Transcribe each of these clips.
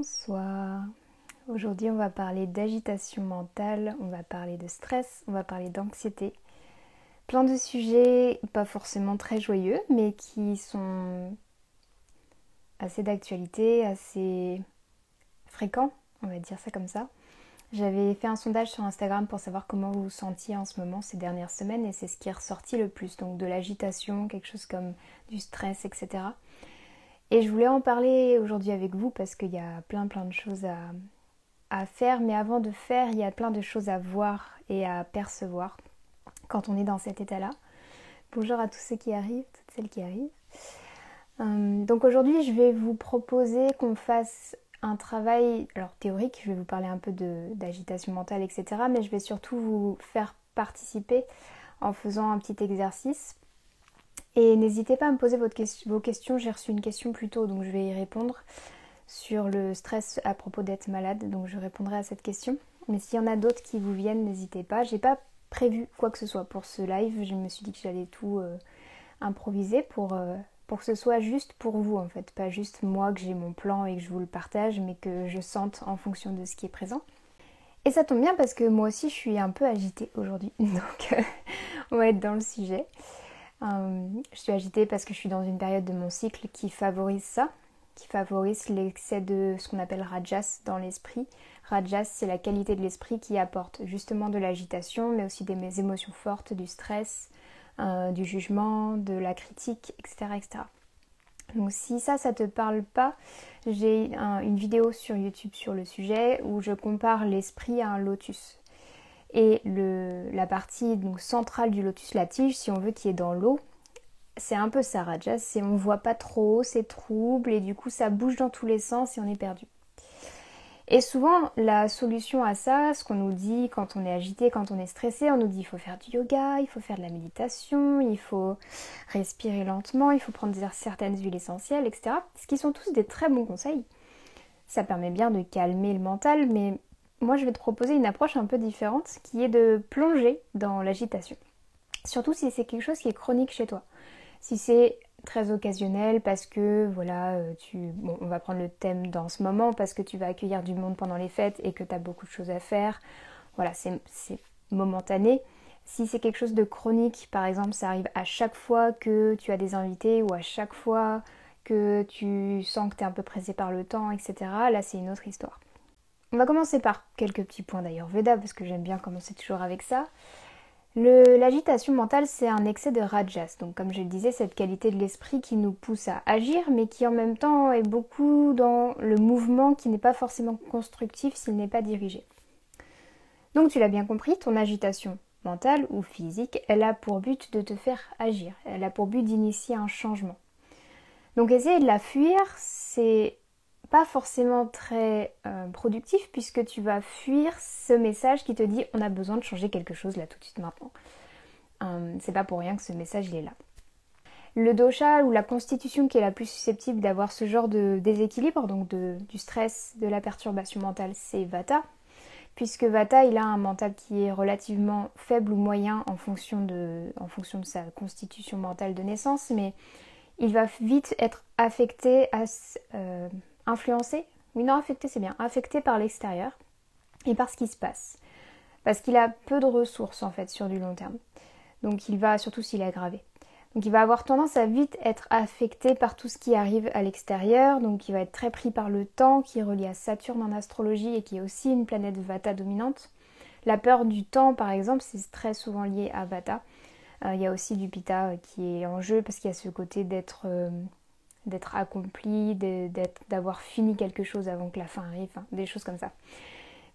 Bonsoir. Aujourd'hui, on va parler d'agitation mentale, on va parler de stress, on va parler d'anxiété. Plein de sujets pas forcément très joyeux, mais qui sont assez d'actualité, assez fréquents, on va dire ça comme ça. J'avais fait un sondage sur Instagram pour savoir comment vous vous sentiez en ce moment ces dernières semaines et c'est ce qui est ressorti le plus, donc de l'agitation, quelque chose comme du stress, etc. Et je voulais en parler aujourd'hui avec vous parce qu'il y a plein de choses à faire, mais avant de faire, il y a plein de choses à voir et à percevoir quand on est dans cet état-là. Bonjour à tous ceux qui arrivent, toutes celles qui arrivent. Donc aujourd'hui, je vais vous proposer qu'on fasse un travail, alors théorique, je vais vous parler un peu d'agitation mentale, etc. Mais je vais surtout vous faire participer en faisant un petit exercice. Et n'hésitez pas à me poser vos questions, j'ai reçu une question plus tôt, donc je vais y répondre sur le stress à propos d'être malade, donc je répondrai à cette question. Mais s'il y en a d'autres qui vous viennent, n'hésitez pas. J'ai pas prévu quoi que ce soit pour ce live, je me suis dit que j'allais tout improviser pour que ce soit juste pour vous en fait, pas juste moi que j'ai mon plan et que je vous le partage, mais que je sente en fonction de ce qui est présent. Et ça tombe bien parce que moi aussi je suis un peu agitée aujourd'hui, donc on va être dans le sujet. Je suis agitée parce que je suis dans une période de mon cycle qui favorise ça, qui favorise l'excès de ce qu'on appelle Rajas dans l'esprit. Rajas, c'est la qualité de l'esprit qui apporte justement de l'agitation, mais aussi des émotions fortes, du stress, du jugement, de la critique, etc., etc. Donc si ça te parle pas, j'ai une vidéo sur YouTube sur le sujet où je compare l'esprit à un lotus. Et la partie donc, centrale du lotus, la tige, si on veut, qui est dans l'eau, c'est un peu ça, Rajas, c'est on voit pas trop, c'est trouble et du coup ça bouge dans tous les sens et on est perdu. Et souvent la solution à ça, ce qu'on nous dit quand on est agité, quand on est stressé, on nous dit il faut faire du yoga, il faut faire de la méditation, il faut respirer lentement, il faut prendre certaines huiles essentielles, etc. Ce qui sont tous des très bons conseils. Ça permet bien de calmer le mental, mais moi je vais te proposer une approche un peu différente qui est de plonger dans l'agitation. Surtout si c'est quelque chose qui est chronique chez toi. Si c'est très occasionnel parce que voilà, on va prendre le thème dans ce moment parce que tu vas accueillir du monde pendant les fêtes et que tu as beaucoup de choses à faire. Voilà, c'est momentané. Si c'est quelque chose de chronique, par exemple, ça arrive à chaque fois que tu as des invités ou à chaque fois que tu sens que tu es un peu pressé par le temps, etc. Là, c'est une autre histoire. On va commencer par quelques petits points d'ailleurs Veda parce que j'aime bien commencer toujours avec ça. L'agitation mentale, c'est un excès de rajas. Donc comme je le disais, cette qualité de l'esprit qui nous pousse à agir, mais qui en même temps est beaucoup dans le mouvement qui n'est pas forcément constructif s'il n'est pas dirigé. Donc tu l'as bien compris, ton agitation mentale ou physique, elle a pour but de te faire agir. Elle a pour but d'initier un changement. Donc essayer de la fuir, c'est pas forcément très productif puisque tu vas fuir ce message qui te dit on a besoin de changer quelque chose là tout de suite maintenant. C'est pas pour rien que ce message il est là. Le dosha ou la constitution qui est la plus susceptible d'avoir ce genre de déséquilibre, donc du stress, de la perturbation mentale, c'est Vata. Puisque Vata il a un mental qui est relativement faible ou moyen en fonction de sa constitution mentale de naissance, mais il va vite être affecté, influencé, oui non affecté c'est bien, affecté par l'extérieur et par ce qui se passe. Parce qu'il a peu de ressources en fait sur du long terme. Donc il va, surtout s'il est aggravé. Donc il va avoir tendance à vite être affecté par tout ce qui arrive à l'extérieur. Donc il va être très pris par le temps qui est relié à Saturne en astrologie et qui est aussi une planète Vata dominante. La peur du temps par exemple c'est très souvent lié à Vata. Il y a aussi du Pitta qui est en jeu parce qu'il y a ce côté d'être accompli, d'avoir fini quelque chose avant que la fin arrive, hein, des choses comme ça.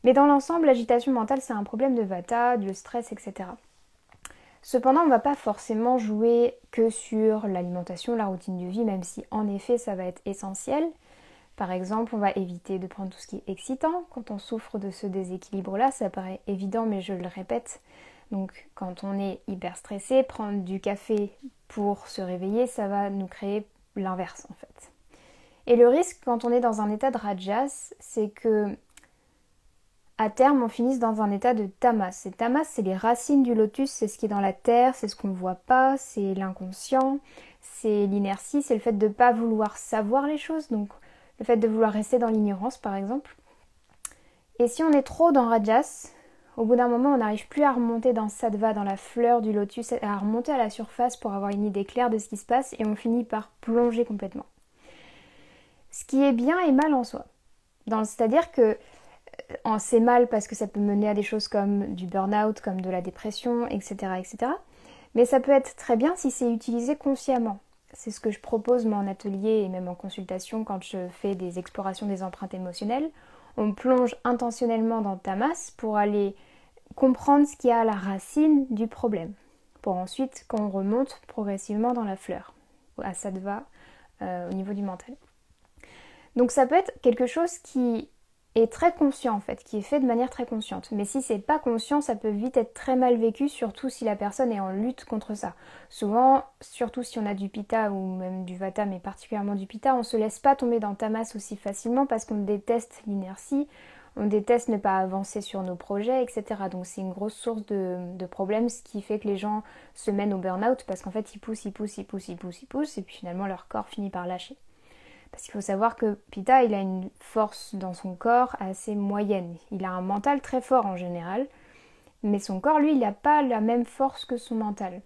Mais dans l'ensemble, l'agitation mentale, c'est un problème de Vata, du stress, etc. Cependant, on ne va pas forcément jouer que sur l'alimentation, la routine de vie, même si en effet ça va être essentiel. Par exemple, on va éviter de prendre tout ce qui est excitant. Quand on souffre de ce déséquilibre-là, ça paraît évident, mais je le répète. Donc quand on est hyper stressé, prendre du café pour se réveiller, ça va nous créer l'inverse en fait. Et le risque quand on est dans un état de rajas, c'est que à terme on finisse dans un état de tamas. Et tamas, c'est les racines du lotus, c'est ce qui est dans la terre, c'est ce qu'on ne voit pas, c'est l'inconscient, c'est l'inertie, c'est le fait de ne pas vouloir savoir les choses. Donc le fait de vouloir rester dans l'ignorance par exemple. Et si on est trop dans Rajas, au bout d'un moment on n'arrive plus à remonter dans Sattva, dans la fleur du lotus, à remonter à la surface pour avoir une idée claire de ce qui se passe et on finit par plonger complètement. Ce qui est bien et mal en soi. C'est-à-dire que c'est mal parce que ça peut mener à des choses comme du burn-out, comme de la dépression, etc., etc. Mais ça peut être très bien si c'est utilisé consciemment. C'est ce que je propose moi en atelier et même en consultation quand je fais des explorations des empreintes émotionnelles. On plonge intentionnellement dans Tamas pour aller comprendre ce qu'il y a à la racine du problème. Pour ensuite qu'on remonte progressivement dans la fleur, à Sattva, au niveau du mental. Donc ça peut être quelque chose qui est très conscient en fait, qui est fait de manière très consciente. Mais si c'est pas conscient, ça peut vite être très mal vécu, surtout si la personne est en lutte contre ça. Souvent, surtout si on a du pitta ou même du vata, mais particulièrement du pitta, on se laisse pas tomber dans tamas aussi facilement parce qu'on déteste l'inertie, on déteste ne pas avancer sur nos projets, etc. Donc c'est une grosse source de problèmes, ce qui fait que les gens se mènent au burn-out parce qu'en fait ils poussent, et puis finalement leur corps finit par lâcher. Parce qu'il faut savoir que Pitta, il a une force dans son corps assez moyenne. Il a un mental très fort en général, mais son corps, lui, il n'a pas la même force que son mental.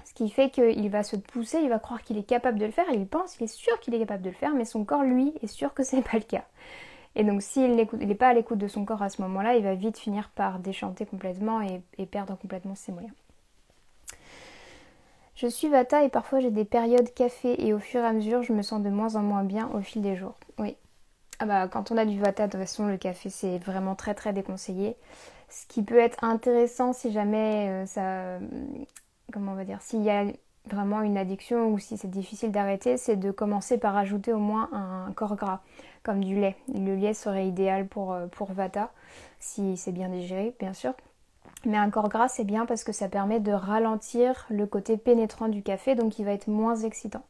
Ce qui fait qu'il va se pousser, il va croire qu'il est capable de le faire, et il pense, il est sûr qu'il est capable de le faire, mais son corps, lui, est sûr que c'est pas le cas. Et donc s'il n'est pas à l'écoute de son corps à ce moment-là, il va vite finir par déchanter complètement et perdre complètement ses moyens. Je suis Vata et parfois j'ai des périodes café et au fur et à mesure je me sens de moins en moins bien au fil des jours. Oui. Ah bah quand on a du Vata, de toute façon le café c'est vraiment très très déconseillé. Ce qui peut être intéressant si jamais comment on va dire, s'il y a vraiment une addiction ou si c'est difficile d'arrêter, c'est de commencer par ajouter au moins un corps gras, comme du lait. Le lait serait idéal pour Vata, si c'est bien digéré bien sûr. Mais un corps gras c'est bien parce que ça permet de ralentir le côté pénétrant du café, donc il va être moins excitant.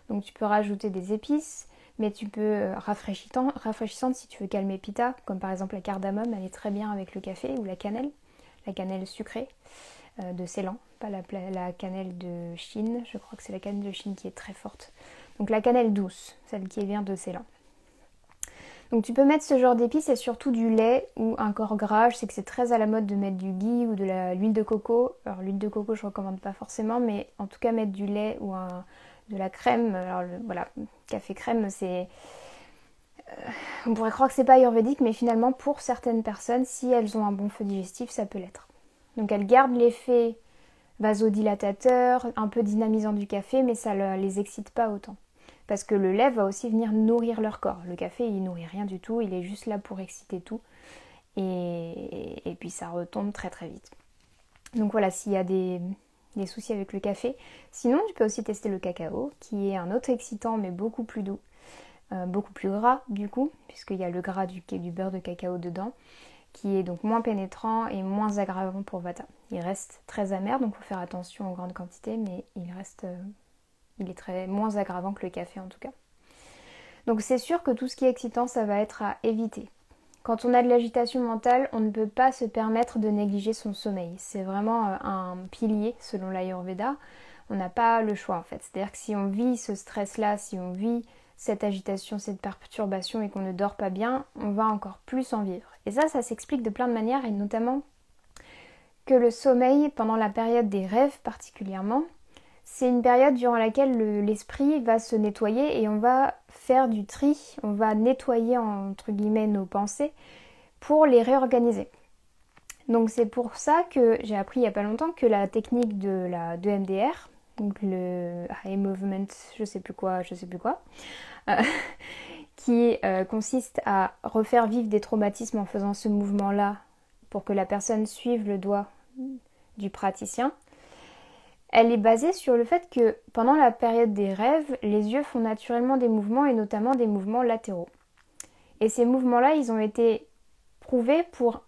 Donc tu peux rajouter des épices, mais tu peux rafraîchissante si tu veux calmer Pitta, comme par exemple la cardamome, elle est très bien avec le café, ou la cannelle sucrée de Ceylan, pas la cannelle de Chine, je crois que c'est la cannelle de Chine qui est très forte. Donc la cannelle douce, celle qui vient de Ceylan. Donc tu peux mettre ce genre d'épices et surtout du lait ou un corps gras. Je sais que c'est très à la mode de mettre du ghee ou de l'huile de coco. Alors l'huile de coco je recommande pas forcément, mais en tout cas mettre du lait ou de la crème. Alors voilà, café crème c'est... on pourrait croire que c'est pas ayurvédique, mais finalement pour certaines personnes, si elles ont un bon feu digestif, ça peut l'être. Donc elles gardent l'effet vasodilatateur, un peu dynamisant du café, mais ça ne les excite pas autant. Parce que le lait va aussi venir nourrir leur corps. Le café, il nourrit rien du tout, il est juste là pour exciter tout. Et puis ça retombe très très vite. Donc voilà, s'il y a des soucis avec le café. Sinon, tu peux aussi tester le cacao, qui est un autre excitant, mais beaucoup plus doux. Beaucoup plus gras du coup, puisqu'il y a le gras du beurre de cacao dedans, qui est donc moins pénétrant et moins aggravant pour Vata. Il reste très amer, donc il faut faire attention en grande quantité, mais il est moins aggravant que le café en tout cas. Donc c'est sûr que tout ce qui est excitant, ça va être à éviter. Quand on a de l'agitation mentale, on ne peut pas se permettre de négliger son sommeil. C'est vraiment un pilier selon l'Ayurveda. On n'a pas le choix en fait. C'est-à-dire que si on vit ce stress-là, si on vit cette agitation, cette perturbation et qu'on ne dort pas bien, on va encore plus en vivre. Et ça s'explique de plein de manières et notamment que le sommeil, pendant la période des rêves particulièrement, c'est une période durant laquelle l'esprit va se nettoyer et on va faire du tri, on va nettoyer entre guillemets nos pensées pour les réorganiser. Donc c'est pour ça que j'ai appris il n'y a pas longtemps que la technique de MDR, donc le Eye Movement, je sais plus quoi, qui consiste à refaire vivre des traumatismes en faisant ce mouvement-là pour que la personne suive le doigt du praticien. Elle est basée sur le fait que pendant la période des rêves, les yeux font naturellement des mouvements et notamment des mouvements latéraux. Et ces mouvements-là, ils ont été prouvés pour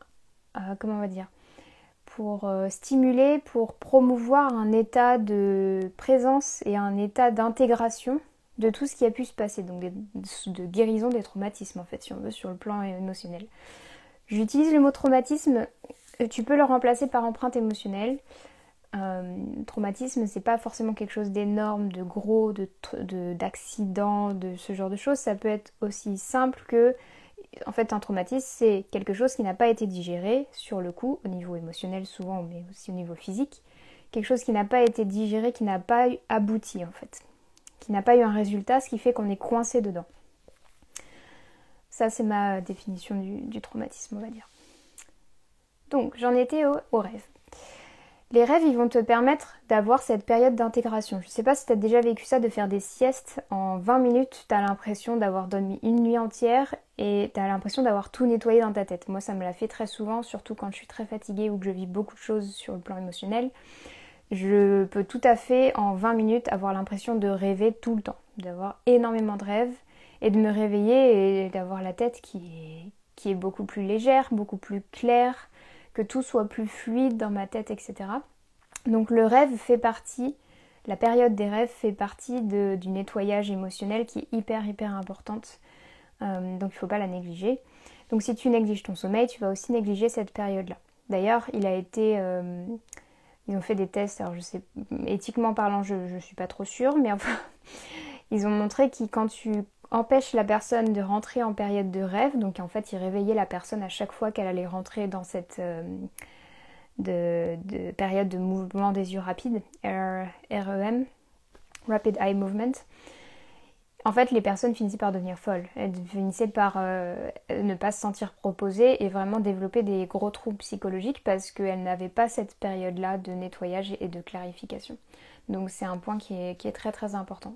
stimuler, pour promouvoir un état de présence et un état d'intégration de tout ce qui a pu se passer, donc de guérison des traumatismes en fait, si on veut, sur le plan émotionnel. J'utilise le mot traumatisme, tu peux le remplacer par empreinte émotionnelle. Traumatisme, c'est pas forcément quelque chose d'énorme, de gros, d'accident, de ce genre de choses. Ça peut être aussi simple que, en fait, un traumatisme, c'est quelque chose qui n'a pas été digéré sur le coup, au niveau émotionnel souvent, mais aussi au niveau physique. Quelque chose qui n'a pas été digéré, qui n'a pas abouti, en fait. Qui n'a pas eu un résultat, ce qui fait qu'on est coincé dedans. Ça, c'est ma définition du traumatisme, on va dire. Donc, j'en étais au rêve. Les rêves, ils vont te permettre d'avoir cette période d'intégration. Je ne sais pas si tu as déjà vécu ça, de faire des siestes. En 20 minutes, tu as l'impression d'avoir dormi une nuit entière et tu as l'impression d'avoir tout nettoyé dans ta tête. Moi, ça me l'a fait très souvent, surtout quand je suis très fatiguée ou que je vis beaucoup de choses sur le plan émotionnel. Je peux tout à fait, en 20 minutes, avoir l'impression de rêver tout le temps, d'avoir énormément de rêves et de me réveiller et d'avoir la tête qui est beaucoup plus légère, beaucoup plus claire, que tout soit plus fluide dans ma tête, etc. Donc le rêve fait partie, la période des rêves fait partie du nettoyage émotionnel qui est hyper importante. Donc il ne faut pas la négliger. Donc si tu négliges ton sommeil, tu vas aussi négliger cette période-là. D'ailleurs, ils ont fait des tests, alors je sais, éthiquement parlant, je ne suis pas trop sûre, mais enfin, ils ont montré que quand tu empêches la personne de rentrer en période de rêve, donc en fait, ils réveillaient la personne à chaque fois qu'elle allait rentrer dans cette de période de mouvement des yeux rapides, REM, Rapid Eye Movement. En fait, les personnes finissaient par devenir folles. Elles finissaient par ne pas se sentir proposées et vraiment développer des gros troubles psychologiques parce qu'elles n'avaient pas cette période-là de nettoyage et de clarification. Donc c'est un point qui est très important.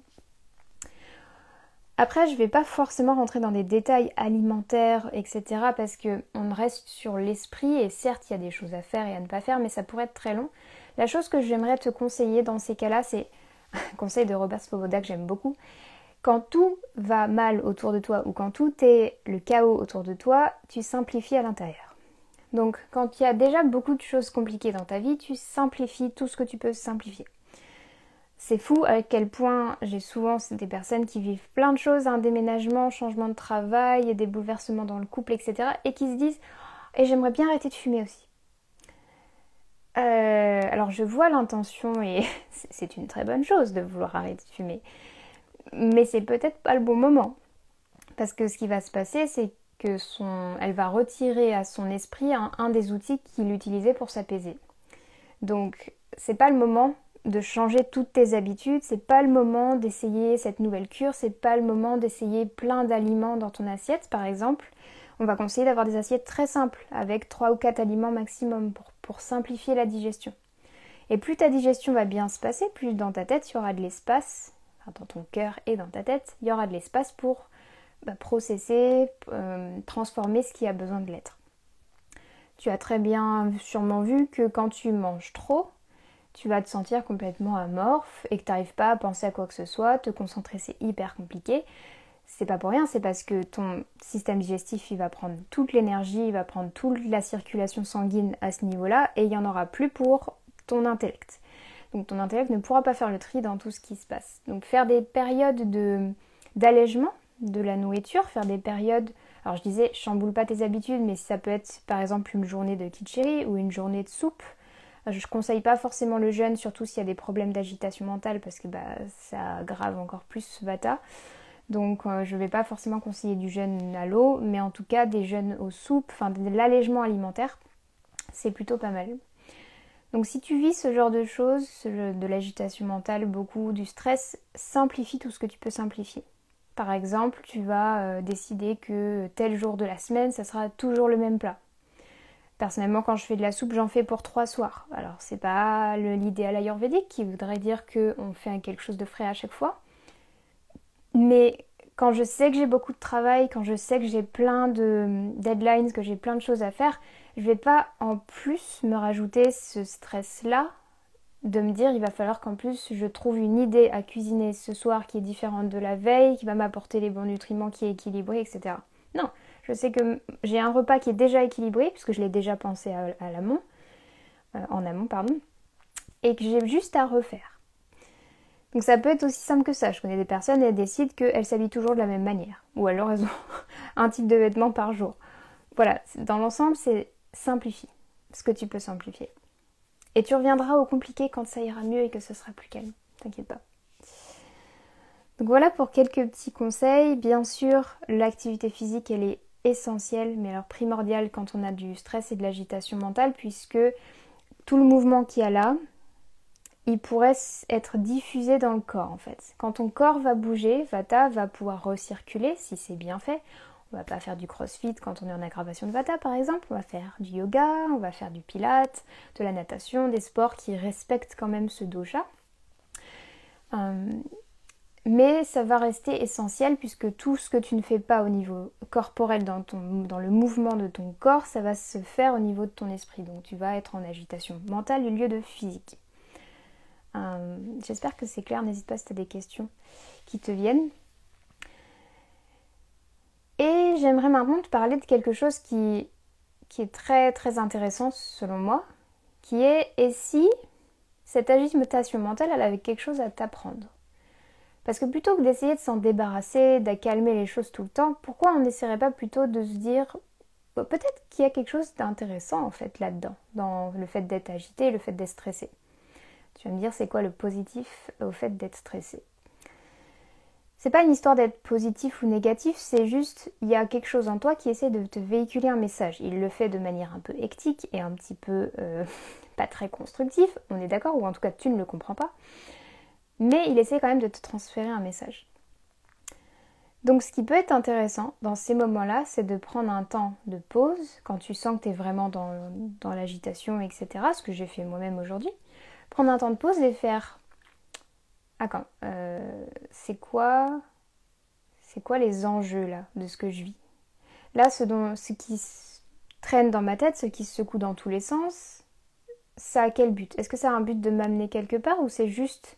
Après, je ne vais pas forcément rentrer dans des détails alimentaires, etc. parce qu'on reste sur l'esprit et certes, il y a des choses à faire et à ne pas faire, mais ça pourrait être très long. La chose que j'aimerais te conseiller dans ces cas-là, c'est un conseil de Robert Svoboda que j'aime beaucoup. Quand tout va mal autour de toi ou quand tout est le chaos autour de toi, tu simplifies à l'intérieur. Donc quand il y a déjà beaucoup de choses compliquées dans ta vie, tu simplifies tout ce que tu peux simplifier. C'est fou à quel point j'ai souvent des personnes qui vivent plein de choses, un déménagement, changement de travail, des bouleversements dans le couple, etc. et qui se disent « et j'aimerais bien arrêter de fumer aussi ». Alors je vois l'intention et c'est une très bonne chose de vouloir arrêter de fumer. Mais c'est peut-être pas le bon moment. Parce que ce qui va se passer, c'est que elle va retirer à son esprit un des outils qu'il utilisait pour s'apaiser. Donc c'est pas le moment de changer toutes tes habitudes, c'est pas le moment d'essayer cette nouvelle cure, c'est pas le moment d'essayer plein d'aliments dans ton assiette par exemple. On va conseiller d'avoir des assiettes très simples avec 3 ou 4 aliments maximum pour simplifier la digestion. Et plus ta digestion va bien se passer, plus dans ta tête il y aura de l'espace, enfin dans ton cœur et dans ta tête, il y aura de l'espace pour processer, transformer ce qui a besoin de l'être. Tu as très bien sûrement vu que quand tu manges trop, tu vas te sentir complètement amorphe et que tu n'arrives pas à penser à quoi que ce soit, te concentrer c'est hyper compliqué. C'est pas pour rien, c'est parce que ton système digestif il va prendre toute l'énergie, il va prendre toute la circulation sanguine à ce niveau-là et il n'y en aura plus pour ton intellect. Donc ton intellect ne pourra pas faire le tri dans tout ce qui se passe. Donc faire des périodes d'allègement de la nourriture, faire des périodes, alors je disais chamboule pas tes habitudes, mais ça peut être par exemple une journée de kitscheri ou une journée de soupe. Je ne conseille pas forcément le jeûne, surtout s'il y a des problèmes d'agitation mentale parce que ça aggrave encore plus Vata. Donc je ne vais pas forcément conseiller du jeûne à l'eau, mais en tout cas des jeûnes aux soupes, enfin de l'allègement alimentaire, c'est plutôt pas mal. Donc si tu vis ce genre de choses, de l'agitation mentale, beaucoup du stress, simplifie tout ce que tu peux simplifier. Par exemple, tu vas décider que tel jour de la semaine, ça sera toujours le même plat. Personnellement, quand je fais de la soupe, j'en fais pour 3 soirs. Alors, c'est pas l'idéal ayurvédique qui voudrait dire qu'on fait quelque chose de frais à chaque fois. Mais quand je sais que j'ai beaucoup de travail, quand je sais que j'ai plein de deadlines, que j'ai plein de choses à faire, je vais pas en plus me rajouter ce stress-là de me dire il va falloir qu'en plus je trouve une idée à cuisiner ce soir qui est différente de la veille, qui va m'apporter les bons nutriments, qui est équilibré, etc. Non, je sais que j'ai un repas qui est déjà équilibré, puisque je l'ai déjà pensé à l'amont, en amont, pardon, et que j'ai juste à refaire. Donc ça peut être aussi simple que ça. Je connais des personnes, elles décident qu'elles s'habillent toujours de la même manière, ou alors elles ont un type de vêtements par jour. Voilà, dans l'ensemble, c'est simplifier ce que tu peux simplifier. Et tu reviendras au compliqué quand ça ira mieux et que ce sera plus calme. T'inquiète pas. Donc voilà pour quelques petits conseils. Bien sûr, l'activité physique, elle est essentielle, mais alors primordiale quand on a du stress et de l'agitation mentale, puisque tout le mouvement qu'il y a là, il pourrait être diffusé dans le corps en fait. Quand ton corps va bouger, Vata va pouvoir recirculer si c'est bien fait. On va pas faire du crossfit quand on est en aggravation de Vata par exemple, on va faire du yoga, on va faire du pilates, de la natation, des sports qui respectent quand même ce dosha. Mais ça va rester essentiel puisque tout ce que tu ne fais pas au niveau corporel dans le mouvement de ton corps, ça va se faire au niveau de ton esprit. Donc tu vas être en agitation mentale au lieu de physique. J'espère que c'est clair, n'hésite pas si tu as des questions qui te viennent. Et j'aimerais maintenant te parler de quelque chose qui est très très intéressant selon moi, qui est et si cette agitation mentale elle avait quelque chose à t'apprendre. Parce que plutôt que d'essayer de s'en débarrasser, d'accalmer les choses tout le temps, pourquoi on n'essaierait pas plutôt de se dire peut-être qu'il y a quelque chose d'intéressant en fait là-dedans, dans le fait d'être agité et le fait d'être stressé. Tu vas me dire c'est quoi le positif au fait d'être stressé. C'est pas une histoire d'être positif ou négatif, c'est juste il y a quelque chose en toi qui essaie de te véhiculer un message. Il le fait de manière un peu hectique et un petit peu pas très constructif, on est d'accord, ou en tout cas tu ne le comprends pas. Mais il essaie quand même de te transférer un message. Donc ce qui peut être intéressant dans ces moments-là, c'est de prendre un temps de pause, quand tu sens que tu es vraiment dans l'agitation, etc. Ce que j'ai fait moi-même aujourd'hui. Prendre un temps de pause et faire... Attends, c'est quoi les enjeux là de ce que je vis? Là, ce qui traîne dans ma tête, ce qui se secoue dans tous les sens, ça a quel but? Est-ce que ça a un but de m'amener quelque part ou c'est juste...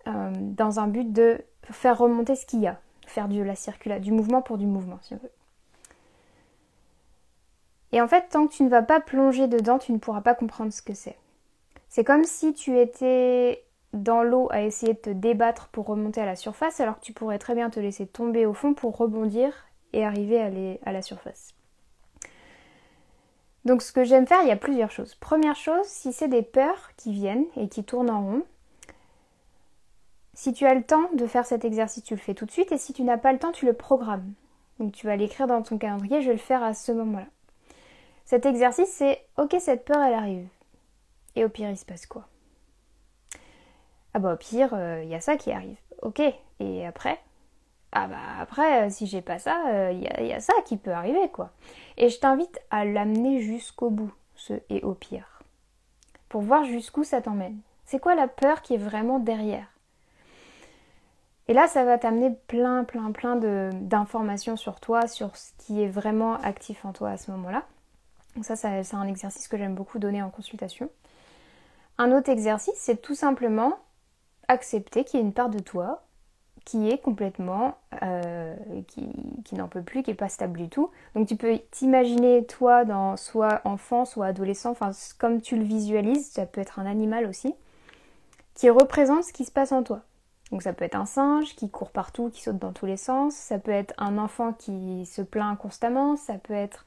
dans un but de faire remonter ce qu'il y a, faire du mouvement pour du mouvement, si on veut. Et en fait, tant que tu ne vas pas plonger dedans, tu ne pourras pas comprendre ce que c'est. C'est comme si tu étais dans l'eau à essayer de te débattre pour remonter à la surface, alors que tu pourrais très bien te laisser tomber au fond pour rebondir et arriver à la surface. Donc ce que j'aime faire, il y a plusieurs choses. Première chose, si c'est des peurs qui viennent et qui tournent en rond, si tu as le temps de faire cet exercice, tu le fais tout de suite. Et si tu n'as pas le temps, tu le programmes. Donc tu vas l'écrire dans ton calendrier, je vais le faire à ce moment-là. Cet exercice, c'est « Ok, cette peur, elle arrive. » Et au pire, il se passe quoi? Ah bah au pire, il y a ça qui arrive. Ok, et après? Ah bah après, si j'ai pas ça, il y a ça qui peut arriver, quoi. Et je t'invite à l'amener jusqu'au bout, ce « et au pire ». Pour voir jusqu'où ça t'emmène. C'est quoi la peur qui est vraiment derrière? Et là, ça va t'amener plein d'informations sur toi, sur ce qui est vraiment actif en toi à ce moment-là. Donc ça, c'est un exercice que j'aime beaucoup donner en consultation. Un autre exercice, c'est tout simplement accepter qu'il y a une part de toi qui est complètement... qui n'en peut plus, qui n'est pas stable du tout. Donc tu peux t'imaginer toi dans soit enfant, soit adolescent, enfin comme tu le visualises, ça peut être un animal aussi, qui représente ce qui se passe en toi. Donc ça peut être un singe qui court partout, qui saute dans tous les sens, ça peut être un enfant qui se plaint constamment, ça peut être...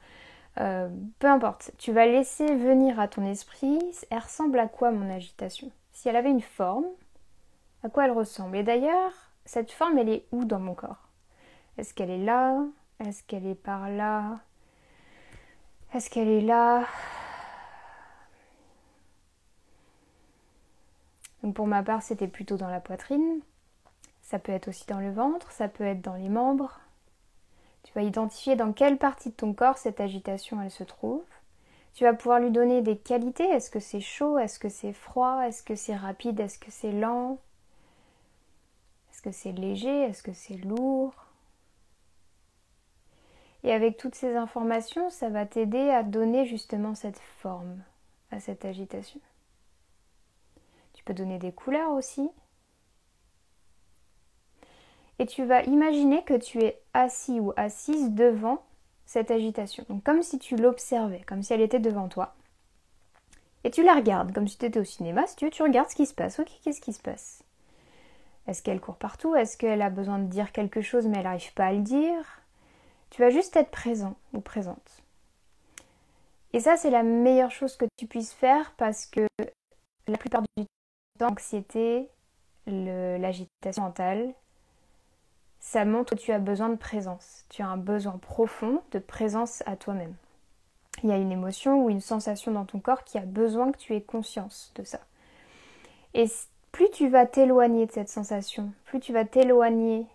peu importe, tu vas laisser venir à ton esprit, elle ressemble à quoi mon agitation? Si elle avait une forme, à quoi elle ressemble? Et d'ailleurs, cette forme, elle est où dans mon corps? Est-ce qu'elle est là? Est-ce qu'elle est par là? Est-ce qu'elle est là? Donc pour ma part, c'était plutôt dans la poitrine. Ça peut être aussi dans le ventre, ça peut être dans les membres. Tu vas identifier dans quelle partie de ton corps cette agitation elle se trouve. Tu vas pouvoir lui donner des qualités. Est-ce que c'est chaud? Est-ce que c'est froid? Est-ce que c'est rapide? Est-ce que c'est lent? Est-ce que c'est léger? Est-ce que c'est lourd? Et avec toutes ces informations, ça va t'aider à donner justement cette forme à cette agitation. Tu peux donner des couleurs aussi. Et tu vas imaginer que tu es assis ou assise devant cette agitation. Donc comme si tu l'observais, comme si elle était devant toi. Et tu la regardes, comme si tu étais au cinéma, si tu veux, tu regardes ce qui se passe. Ok, qu'est-ce qui se passe? Est-ce qu'elle court partout? Est-ce qu'elle a besoin de dire quelque chose mais elle n'arrive pas à le dire? Tu vas juste être présent ou présente. Et ça, c'est la meilleure chose que tu puisses faire parce que La plupart du temps, l'anxiété, l'agitation mentale, ça montre que tu as besoin de présence. Tu as un besoin profond de présence à toi-même. Il y a une émotion ou une sensation dans ton corps qui a besoin que tu aies conscience de ça. Et plus tu vas t'éloigner de cette sensation, plus tu vas t'éloigner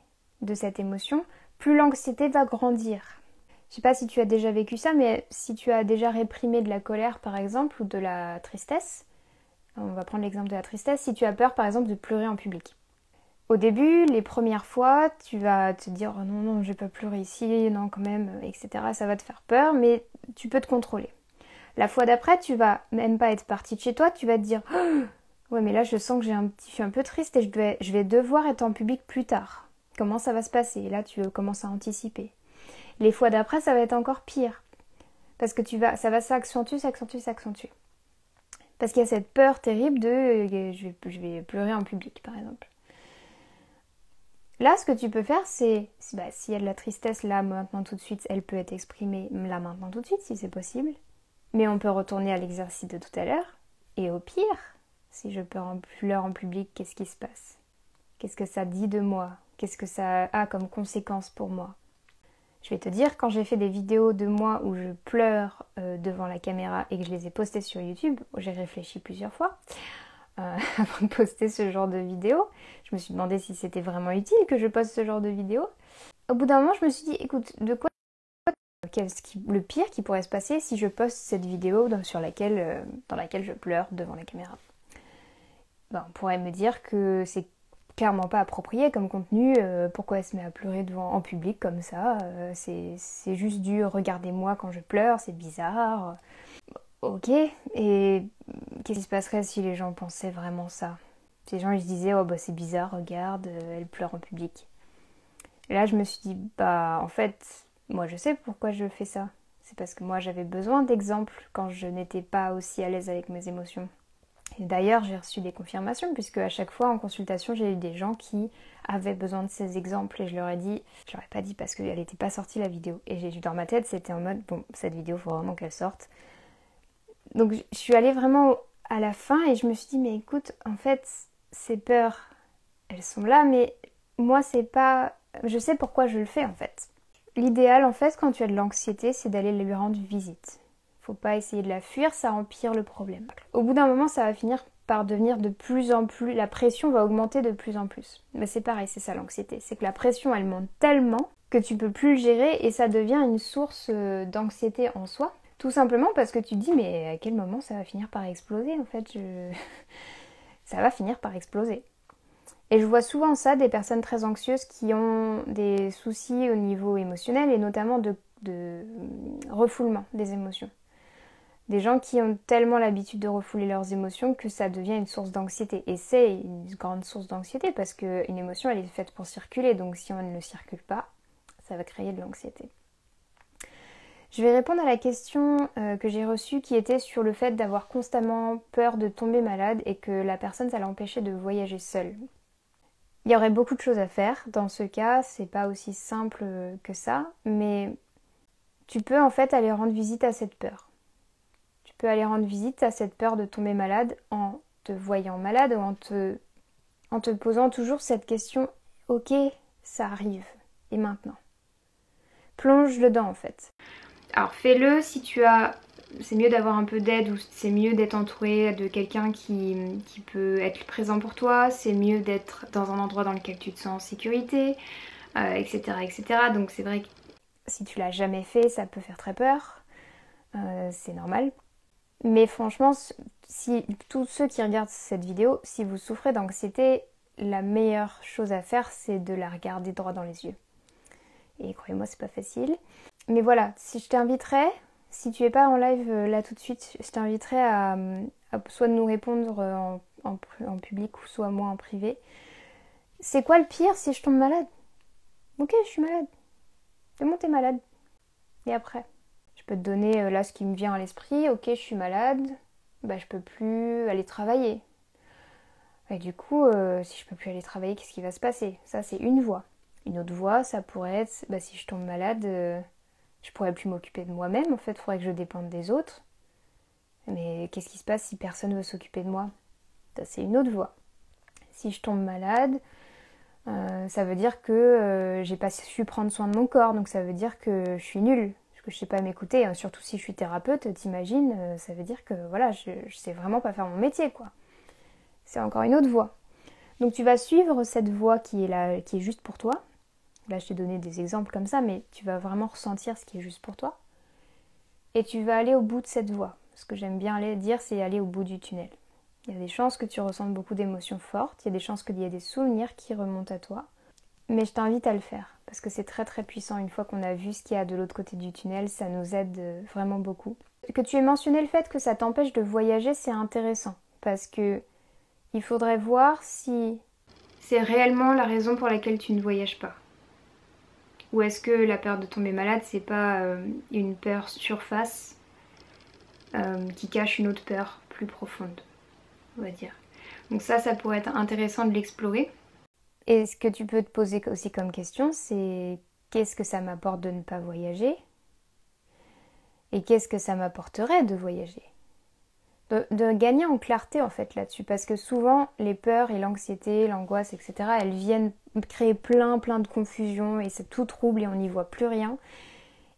de cette émotion, plus l'anxiété va grandir. Je sais pas si tu as déjà vécu ça, mais si tu as déjà réprimé de la colère par exemple ou de la tristesse, on va prendre l'exemple de la tristesse, si tu as peur par exemple de pleurer en public. Au début, les premières fois, tu vas te dire oh non, non, je vais pas pleurer ici, non quand même, etc. Ça va te faire peur, mais tu peux te contrôler. La fois d'après, tu vas même pas être parti de chez toi, tu vas te dire oh, ouais mais là je sens que je suis un peu triste et je vais devoir être en public plus tard. Comment ça va se passer? Et là tu commences à anticiper. Les fois d'après, ça va être encore pire. Parce que ça va s'accentuer. Parce qu'il y a cette peur terrible de je vais pleurer en public, par exemple. Là, ce que tu peux faire, c'est, s'il y a de la tristesse là, maintenant, tout de suite, elle peut être exprimée là, maintenant, tout de suite, si c'est possible. Mais on peut retourner à l'exercice de tout à l'heure. Et au pire, si je pleure en public, qu'est-ce qui se passe? Qu'est-ce que ça dit de moi? Qu'est-ce que ça a comme conséquence pour moi? Je vais te dire, quand j'ai fait des vidéos de moi où je pleure devant la caméra et que je les ai postées sur YouTube, j'ai réfléchi plusieurs fois avant de poster ce genre de vidéo. Je me suis demandé si c'était vraiment utile que je poste ce genre de vidéo. Au bout d'un moment, je me suis dit, écoute, de quoi le pire qui pourrait se passer si je poste cette vidéo dans laquelle je pleure devant la caméra? Ben, on pourrait me dire que c'est clairement pas approprié comme contenu, pourquoi elle se met à pleurer en public comme ça, c'est juste du regardez-moi quand je pleure, c'est bizarre. Ok, et qu'est-ce qui se passerait si les gens pensaient vraiment ça? Si les gens ils se disaient oh bah c'est bizarre, regarde, elle pleure en public. Et là je me suis dit bah en fait moi je sais pourquoi je fais ça. C'est parce que moi j'avais besoin d'exemples quand je n'étais pas aussi à l'aise avec mes émotions. Et d'ailleurs, j'ai reçu des confirmations puisque à chaque fois en consultation, j'ai eu des gens qui avaient besoin de ces exemples et je leur ai pas dit parce qu'elle n'était pas sortie la vidéo. Et dans ma tête, c'était en mode bon, cette vidéo, il faut vraiment qu'elle sorte. Donc je suis allée vraiment à la fin et je me suis dit mais écoute, en fait, ces peurs, elles sont là, mais moi c'est pas, je sais pourquoi je le fais en fait. L'idéal en fait, quand tu as de l'anxiété, c'est d'aller lui rendre visite. Faut pas essayer de la fuir, ça empire le problème. Au bout d'un moment, ça va finir par devenir de plus en plus... La pression va augmenter de plus en plus. Mais c'est pareil, c'est ça l'anxiété. C'est que la pression, elle monte tellement que tu peux plus le gérer et ça devient une source d'anxiété en soi. Tout simplement parce que tu te dis, mais à quel moment ça va finir par exploser en fait Ça va finir par exploser. Et je vois souvent ça, des personnes très anxieuses qui ont des soucis au niveau émotionnel et notamment de refoulement des émotions. Des gens qui ont tellement l'habitude de refouler leurs émotions que ça devient une source d'anxiété. Et c'est une grande source d'anxiété parce qu'une émotion, elle est faite pour circuler. Donc si on ne circule pas, ça va créer de l'anxiété. Je vais répondre à la question que j'ai reçue qui était sur le fait d'avoir constamment peur de tomber malade et que la personne, ça l'empêchait de voyager seule. Il y aurait beaucoup de choses à faire. Dans ce cas, c'est pas aussi simple que ça. Mais tu peux en fait aller rendre visite à cette peur. Tu peux aller rendre visite à cette peur de tomber malade en te voyant malade ou en te posant toujours cette question « Ok, ça arrive. Et maintenant ?» Plonge dedans en fait. Alors fais-le si tu as... C'est mieux d'avoir un peu d'aide ou c'est mieux d'être entouré de quelqu'un qui peut être présent pour toi. C'est mieux d'être dans un endroit dans lequel tu te sens en sécurité, etc., etc. Donc c'est vrai que si tu l'as jamais fait, ça peut faire très peur. C'est normal. Mais franchement, si tous ceux qui regardent cette vidéo, si vous souffrez d'anxiété, la meilleure chose à faire, c'est de la regarder droit dans les yeux. Et croyez-moi, c'est pas facile. Mais voilà, si je t'inviterais, si tu es pas en live là tout de suite, je t'inviterais à soit de nous répondre en public ou soit moi en privé. C'est quoi le pire si je tombe malade? Ok, je suis malade. Comment t'es malade? Et après? Je peux te donner là ce qui me vient à l'esprit. Ok, je suis malade. Bah, je peux plus aller travailler. Et du coup, si je peux plus aller travailler, qu'est-ce qui va se passer? Ça, c'est une voie. Une autre voie, ça pourrait être, bah, si je tombe malade, je pourrais plus m'occuper de moi-même. En fait, il faudrait que je dépende des autres. Mais qu'est-ce qui se passe si personne veut s'occuper de moi? Ça, c'est une autre voie. Si je tombe malade, ça veut dire que j'ai pas su prendre soin de mon corps, donc ça veut dire que je suis nulle, parce que je sais pas m'écouter, surtout si je suis thérapeute, t'imagines, ça veut dire que voilà, je sais vraiment pas faire mon métier, quoi. C'est encore une autre voie. Donc tu vas suivre cette voie qui est là, qui est juste pour toi. Là, je t'ai donné des exemples comme ça, mais tu vas vraiment ressentir ce qui est juste pour toi. Et tu vas aller au bout de cette voie. Ce que j'aime bien dire, c'est aller au bout du tunnel. Il y a des chances que tu ressentes beaucoup d'émotions fortes, il y a des chances qu'il y ait des souvenirs qui remontent à toi. Mais je t'invite à le faire, parce que c'est très très puissant. Une fois qu'on a vu ce qu'il y a de l'autre côté du tunnel, ça nous aide vraiment beaucoup. Que tu aies mentionné le fait que ça t'empêche de voyager, c'est intéressant, parce que il faudrait voir si c'est réellement la raison pour laquelle tu ne voyages pas. Ou est-ce que la peur de tomber malade, c'est pas une peur surface qui cache une autre peur plus profonde, on va dire. Donc ça pourrait être intéressant de l'explorer. Et ce que tu peux te poser aussi comme question, c'est qu'est-ce que ça m'apporte de ne pas voyager? Et qu'est-ce que ça m'apporterait de voyager? De gagner en clarté en fait là-dessus, parce que souvent les peurs et l'anxiété, l'angoisse, etc., elles viennent créer plein de confusion et c'est tout trouble et on n'y voit plus rien.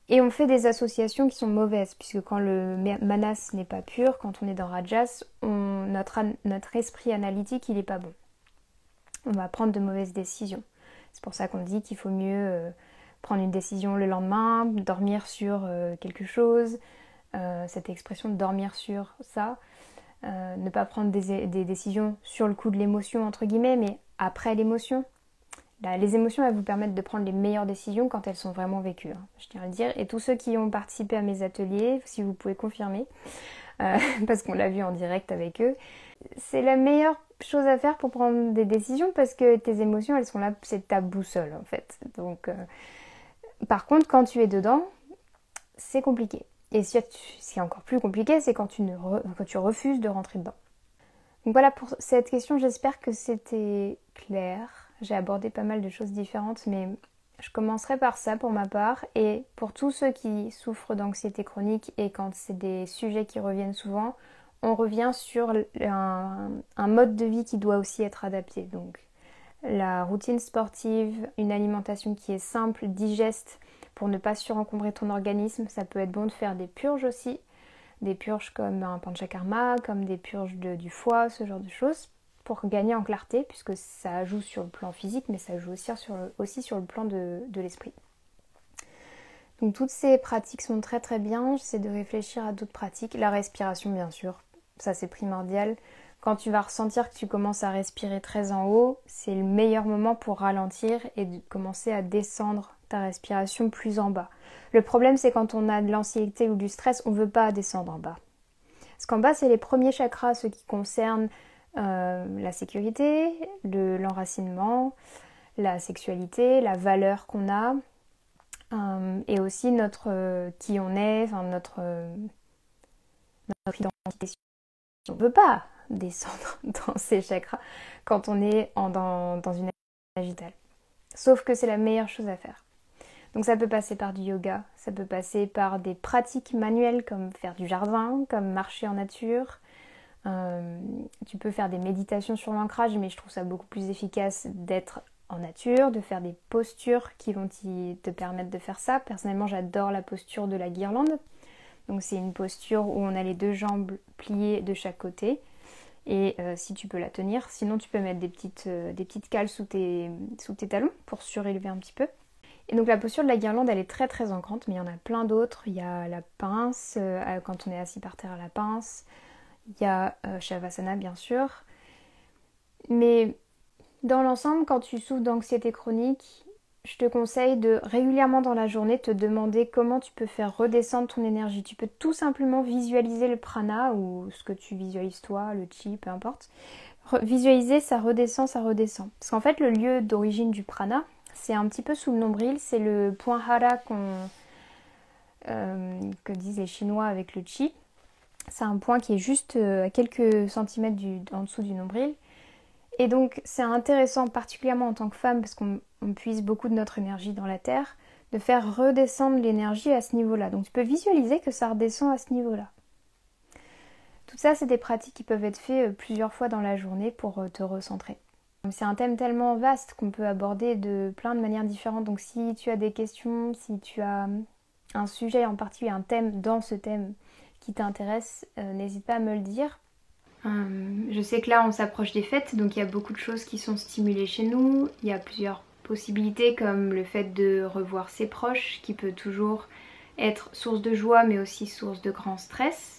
Et on fait des associations qui sont mauvaises, puisque quand le manas n'est pas pur, quand on est dans Rajas, notre esprit analytique il est pas bon. On va prendre de mauvaises décisions. C'est pour ça qu'on dit qu'il faut mieux prendre une décision le lendemain, dormir sur quelque chose, cette expression de dormir sur ça, ne pas prendre des décisions sur le coup de l'émotion entre guillemets, mais après l'émotion. Les émotions, elles vous permettent de prendre les meilleures décisions quand elles sont vraiment vécues, hein, je tiens à le dire. Et tous ceux qui ont participé à mes ateliers, si vous pouvez confirmer, parce qu'on l'a vu en direct avec eux, c'est la meilleure chose à faire pour prendre des décisions parce que tes émotions, elles sont là, c'est ta boussole en fait. Donc, par contre, quand tu es dedans, c'est compliqué. Et ce qui est encore plus compliqué, c'est quand tu refuses de rentrer dedans. Donc voilà pour cette question, j'espère que c'était clair. J'ai abordé pas mal de choses différentes, mais je commencerai par ça pour ma part. Et pour tous ceux qui souffrent d'anxiété chronique et quand c'est des sujets qui reviennent souvent, on revient sur un mode de vie qui doit aussi être adapté. Donc la routine sportive, une alimentation qui est simple, digeste, pour ne pas surencombrer ton organisme. Ça peut être bon de faire des purges aussi. Des purges comme un panchakarma, comme des purges du foie, ce genre de choses, pour gagner en clarté, puisque ça joue sur le plan physique, mais ça joue aussi sur le plan de l'esprit. Donc toutes ces pratiques sont très très bien, j'essaie de réfléchir à d'autres pratiques. La respiration bien sûr, ça c'est primordial. Quand tu vas ressentir que tu commences à respirer très en haut, c'est le meilleur moment pour ralentir et de commencer à descendre ta respiration plus en bas. Le problème c'est quand on a de l'anxiété ou du stress, on ne veut pas descendre en bas. Parce qu'en bas c'est les premiers chakras, ceux qui concernent la sécurité, l'enracinement, la sexualité, la valeur qu'on a, et aussi qui on est, enfin notre identité. On ne veut pas descendre dans ces chakras quand on est dans une énergie vitale. Sauf que c'est la meilleure chose à faire. Donc ça peut passer par du yoga, ça peut passer par des pratiques manuelles comme faire du jardin, comme marcher en nature. Tu peux faire des méditations sur l'ancrage, mais je trouve ça beaucoup plus efficace d'être en nature, de faire des postures qui vont te permettre de faire ça. Personnellement, j'adore la posture de la guirlande. Donc c'est une posture où on a les deux jambes pliées de chaque côté. Et si tu peux la tenir, sinon tu peux mettre des petites cales sous tes talons pour surélever un petit peu. Et donc la posture de la guirlande, elle est très très ancrante, mais il y en a plein d'autres. Il y a la pince, quand on est assis par terre à la pince. Il y a Shavasana bien sûr. Mais dans l'ensemble, quand tu souffres d'anxiété chronique, je te conseille de régulièrement dans la journée te demander comment tu peux faire redescendre ton énergie. Tu peux tout simplement visualiser le prana ou ce que tu visualises toi, le chi, peu importe. Visualiser, ça redescend, ça redescend. Parce qu'en fait, le lieu d'origine du prana, c'est un petit peu sous le nombril, c'est le point hara que disent les Chinois avec le chi. C'est un point qui est juste à quelques centimètres en dessous du nombril. Et donc c'est intéressant, particulièrement en tant que femme, parce qu'on puise beaucoup de notre énergie dans la terre, de faire redescendre l'énergie à ce niveau-là. Donc tu peux visualiser que ça redescend à ce niveau-là. Tout Tout ça, c'est des pratiques qui peuvent être faites plusieurs fois dans la journée pour te recentrer. C'est un thème tellement vaste qu'on peut aborder de plein de manières différentes. Donc si tu as des questions, si tu as un sujet en particulier, un thème dans ce thème qui t'intéresse, n'hésite pas à me le dire. Je sais que là on s'approche des fêtes, donc il y a beaucoup de choses qui sont stimulées chez nous. Il y a plusieurs possibilités comme le fait de revoir ses proches qui peut toujours être source de joie mais aussi source de grand stress.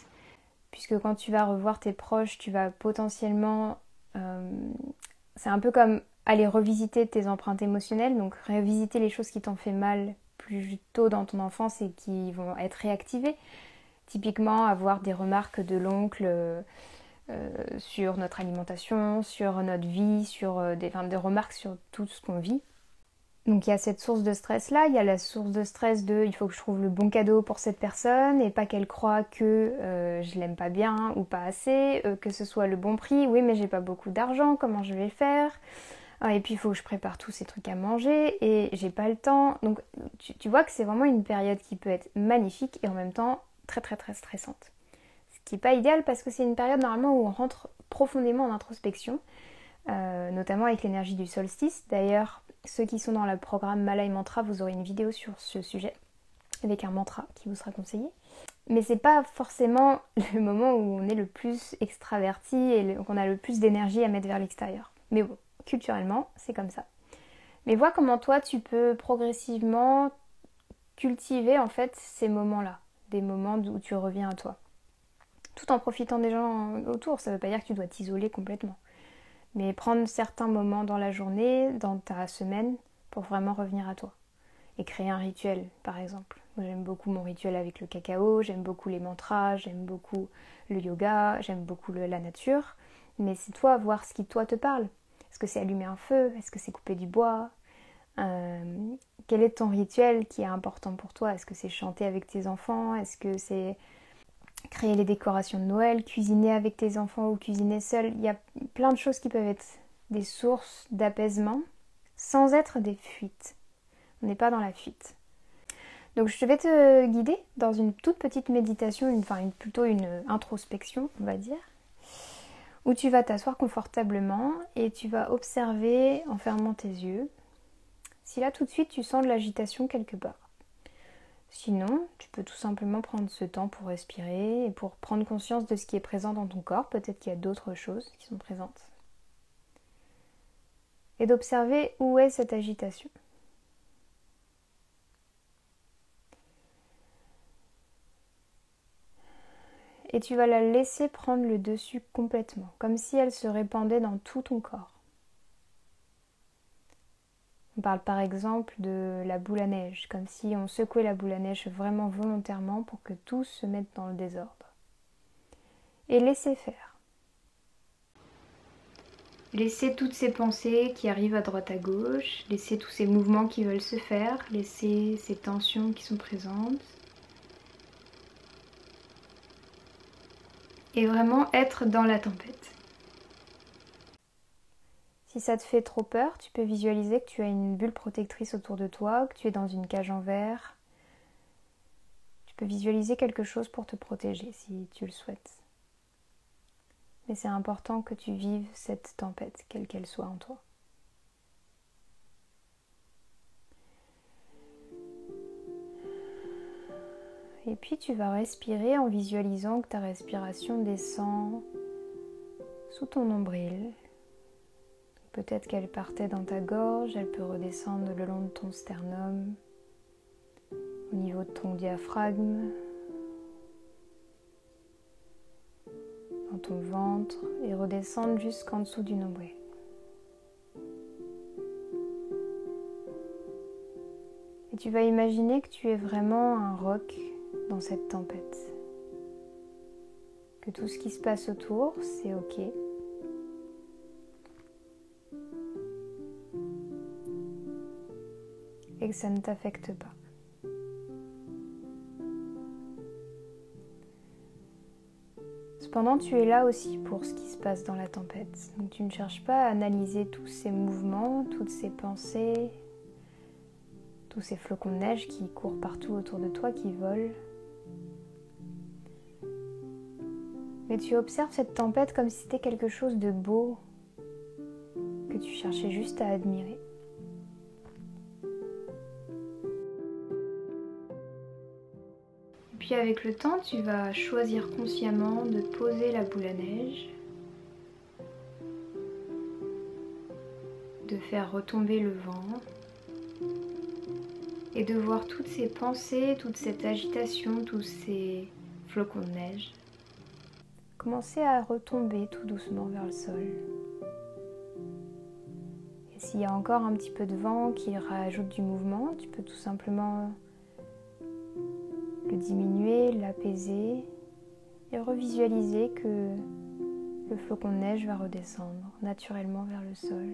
Puisque quand tu vas revoir tes proches, tu vas potentiellement... c'est un peu comme aller revisiter tes empreintes émotionnelles, donc revisiter les choses qui t'ont fait mal plus tôt dans ton enfance et qui vont être réactivées. Typiquement avoir des remarques de l'oncle sur notre alimentation, sur notre vie, sur des remarques sur tout ce qu'on vit. Donc il y a cette source de stress là, il y a la source de stress de il faut que je trouve le bon cadeau pour cette personne et pas qu'elle croie que je l'aime pas bien ou pas assez, que ce soit le bon prix, oui mais j'ai pas beaucoup d'argent, comment je vais faire? Et puis il faut que je prépare tous ces trucs à manger et j'ai pas le temps. Donc tu vois que c'est vraiment une période qui peut être magnifique et en même temps très très très stressante. Ce qui n'est pas idéal parce que c'est une période normalement où on rentre profondément en introspection, notamment avec l'énergie du solstice. D'ailleurs, ceux qui sont dans le programme Mala et Mantra, vous aurez une vidéo sur ce sujet avec un mantra qui vous sera conseillé. Mais c'est pas forcément le moment où on est le plus extraverti et qu'on a le plus d'énergie à mettre vers l'extérieur. Mais bon, culturellement, c'est comme ça. Mais vois comment toi tu peux progressivement cultiver en fait ces moments-là, des moments où tu reviens à toi. Tout en profitant des gens autour, ça veut pas dire que tu dois t'isoler complètement. Mais prendre certains moments dans la journée, dans ta semaine, pour vraiment revenir à toi. Et créer un rituel, par exemple. Moi, j'aime beaucoup mon rituel avec le cacao, j'aime beaucoup les mantras, j'aime beaucoup le yoga, j'aime beaucoup la nature. Mais c'est toi, voir ce qui toi te parle. Est-ce que c'est allumer un feu? Est-ce que c'est couper du bois? Quel est ton rituel qui est important pour toi? Est-ce que c'est chanter avec tes enfants? Est-ce que c'est créer les décorations de Noël, cuisiner avec tes enfants ou cuisiner seul? Il y a plein de choses qui peuvent être des sources d'apaisement sans être des fuites. On n'est pas dans la fuite. Donc je vais te guider dans une toute petite méditation, plutôt une introspection, on va dire, où tu vas t'asseoir confortablement et tu vas observer en fermant tes yeux si là tout de suite tu sens de l'agitation quelque part. Sinon, tu peux tout simplement prendre ce temps pour respirer et pour prendre conscience de ce qui est présent dans ton corps. Peut-être qu'il y a d'autres choses qui sont présentes. Et d'observer où est cette agitation. Et tu vas la laisser prendre le dessus complètement, comme si elle se répandait dans tout ton corps. On parle par exemple de la boule à neige, comme si on secouait la boule à neige vraiment volontairement pour que tout se mette dans le désordre. Et laissez faire. Laissez toutes ces pensées qui arrivent à droite à gauche, laissez tous ces mouvements qui veulent se faire, laissez ces tensions qui sont présentes. Et vraiment être dans la tempête. Si ça te fait trop peur, tu peux visualiser que tu as une bulle protectrice autour de toi, que tu es dans une cage en verre. Tu peux visualiser quelque chose pour te protéger si tu le souhaites. Mais c'est important que tu vives cette tempête, quelle qu'elle soit en toi. Et puis tu vas respirer en visualisant que ta respiration descend sous ton nombril. Peut-être qu'elle partait dans ta gorge, elle peut redescendre le long de ton sternum, au niveau de ton diaphragme, dans ton ventre et redescendre jusqu'en dessous du nombril. Et tu vas imaginer que tu es vraiment un roc dans cette tempête. Que tout ce qui se passe autour, c'est ok. Et que ça ne t'affecte pas. Cependant, tu es là aussi pour ce qui se passe dans la tempête. Donc tu ne cherches pas à analyser tous ces mouvements, toutes ces pensées, tous ces flocons de neige qui courent partout autour de toi, qui volent. Mais tu observes cette tempête comme si c'était quelque chose de beau que tu cherchais juste à admirer. Et puis avec le temps, tu vas choisir consciemment de poser la boule à neige, de faire retomber le vent et de voir toutes ces pensées, toute cette agitation, tous ces flocons de neige commencer à retomber tout doucement vers le sol. Et s'il y a encore un petit peu de vent qui rajoute du mouvement, tu peux tout simplement le diminuer, l'apaiser et revisualiser que le flocon de neige va redescendre naturellement vers le sol.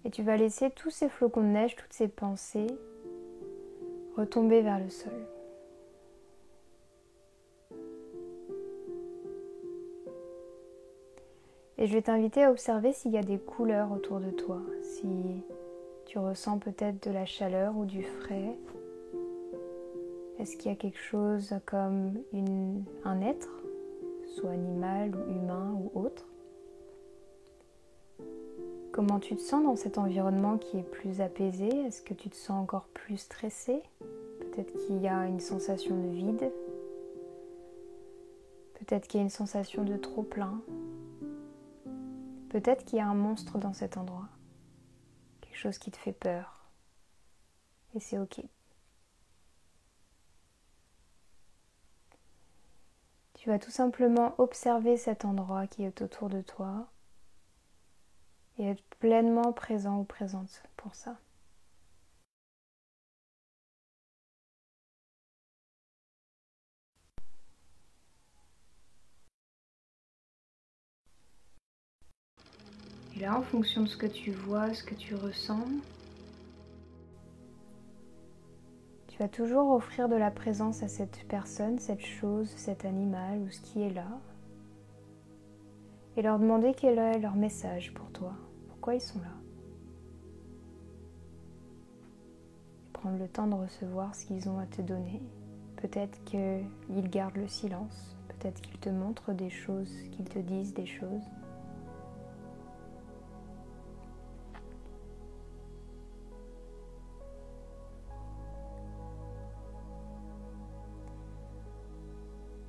Et tu vas laisser tous ces flocons de neige, toutes ces pensées retomber vers le sol. Et je vais t'inviter à observer s'il y a des couleurs autour de toi, si tu ressens peut-être de la chaleur ou du frais. Est-ce qu'il y a quelque chose comme un être, soit animal ou humain ou autre? Comment tu te sens dans cet environnement qui est plus apaisé? Est-ce que tu te sens encore plus stressé? Peut-être qu'il y a une sensation de vide. Peut-être qu'il y a une sensation de trop plein. Peut-être qu'il y a un monstre dans cet endroit. Quelque chose qui te fait peur. Et c'est ok. Tu vas tout simplement observer cet endroit qui est autour de toi et être pleinement présent ou présente pour ça. Et là, en fonction de ce que tu vois, ce que tu ressens, tu vas toujours offrir de la présence à cette personne, cette chose, cet animal ou ce qui est là. Et leur demander quel est leur message pour toi. Pourquoi ils sont là. Et prendre le temps de recevoir ce qu'ils ont à te donner. Peut-être qu'ils gardent le silence. Peut-être qu'ils te montrent des choses, qu'ils te disent des choses.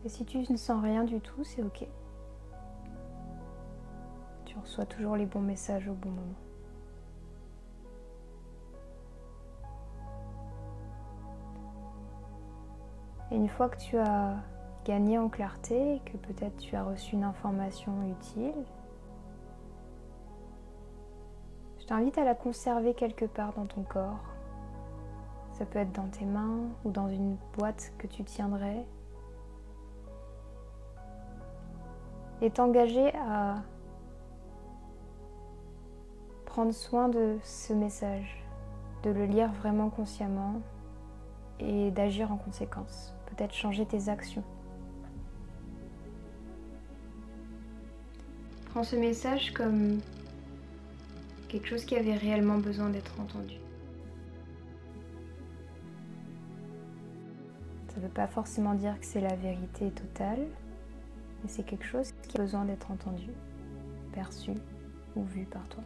Et si tu ne sens rien du tout, c'est ok. Tu reçois toujours les bons messages au bon moment. Et une fois que tu as gagné en clarté et que peut-être tu as reçu une information utile, je t'invite à la conserver quelque part dans ton corps. Ça peut être dans tes mains ou dans une boîte que tu tiendrais. Et t'engager à prendre soin de ce message, de le lire vraiment consciemment et d'agir en conséquence. Peut-être changer tes actions. Prends ce message comme quelque chose qui avait réellement besoin d'être entendu. Ça ne veut pas forcément dire que c'est la vérité totale, mais c'est quelque chose qui a besoin d'être entendu, perçu ou vu par toi.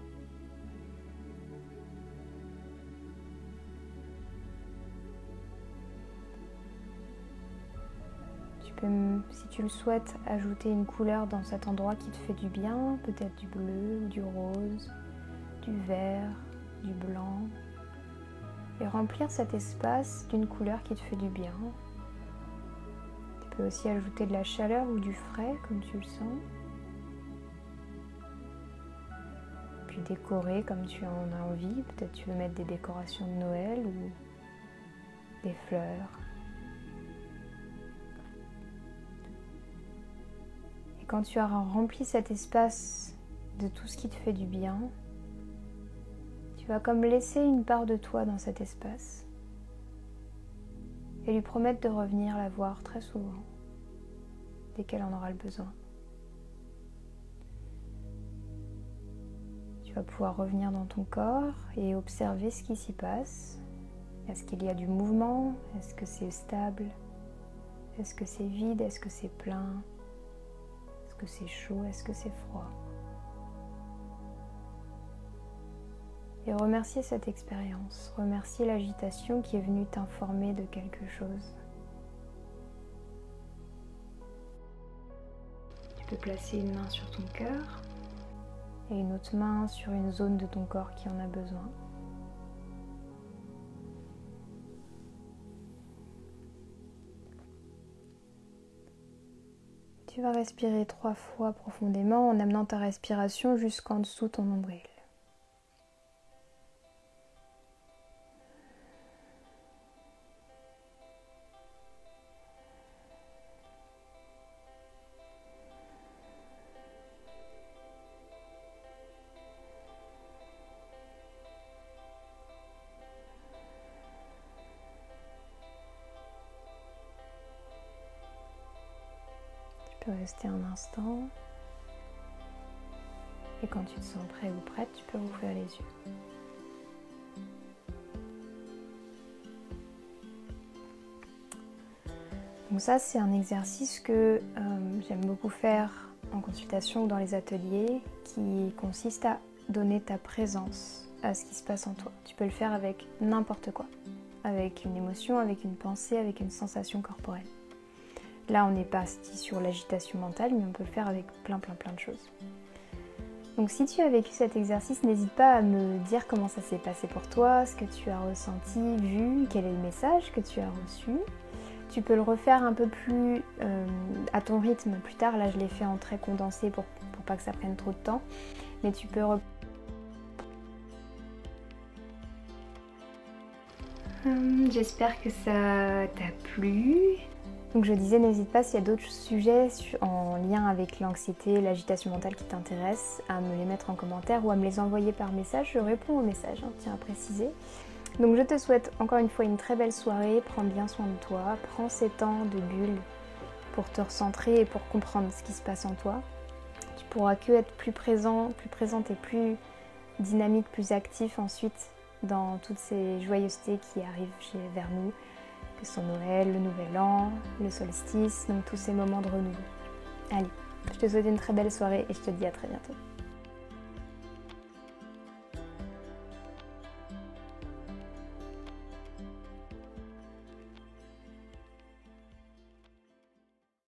Tu peux, si tu le souhaites, ajouter une couleur dans cet endroit qui te fait du bien, peut-être du bleu ou du rose, du vert, du blanc, et remplir cet espace d'une couleur qui te fait du bien. Tu peux aussi ajouter de la chaleur ou du frais comme tu le sens. Puis décorer comme tu en as envie. Peut-être tu veux mettre des décorations de Noël ou des fleurs. Et quand tu auras rempli cet espace de tout ce qui te fait du bien, tu vas comme laisser une part de toi dans cet espace et lui promettre de revenir la voir très souvent, dès qu'elle en aura le besoin. Tu vas pouvoir revenir dans ton corps et observer ce qui s'y passe. Est-ce qu'il y a du mouvement? Est-ce que c'est stable? Est-ce que c'est vide? Est-ce que c'est plein? Est-ce que c'est chaud? Est-ce que c'est froid? Et remercier cette expérience, remercier l'agitation qui est venue t'informer de quelque chose. Tu peux placer une main sur ton cœur et une autre main sur une zone de ton corps qui en a besoin. Tu vas respirer 3 fois profondément en amenant ta respiration jusqu'en dessous de ton nombril. Tu peux rester un instant. Et quand tu te sens prêt ou prête, tu peux ouvrir les yeux. Donc ça, c'est un exercice que j'aime beaucoup faire en consultation ou dans les ateliers, qui consiste à donner ta présence à ce qui se passe en toi. Tu peux le faire avec n'importe quoi, avec une émotion, avec une pensée, avec une sensation corporelle. Là, on n'est pas sur l'agitation mentale, mais on peut le faire avec plein de choses. Donc si tu as vécu cet exercice, n'hésite pas à me dire comment ça s'est passé pour toi, ce que tu as ressenti, vu, quel est le message que tu as reçu. Tu peux le refaire un peu plus à ton rythme plus tard. Là, je l'ai fait en très condensé pour pas que ça prenne trop de temps. Mais tu peux j'espère que ça t'a plu. Donc je disais, n'hésite pas s'il y a d'autres sujets en lien avec l'anxiété, l'agitation mentale qui t'intéressent, à me les mettre en commentaire ou à me les envoyer par message. Je réponds aux messages, tiens à préciser. Donc je te souhaite encore une fois une très belle soirée, prends bien soin de toi, prends ces temps de bulle pour te recentrer et pour comprendre ce qui se passe en toi. Tu pourras que être plus présent, plus présente et plus dynamique, plus actif ensuite dans toutes ces joyeusetés qui arrivent vers nous, que sont Noël, le Nouvel An, le solstice, donc tous ces moments de renouveau. Allez, je te souhaite une très belle soirée et je te dis à très bientôt.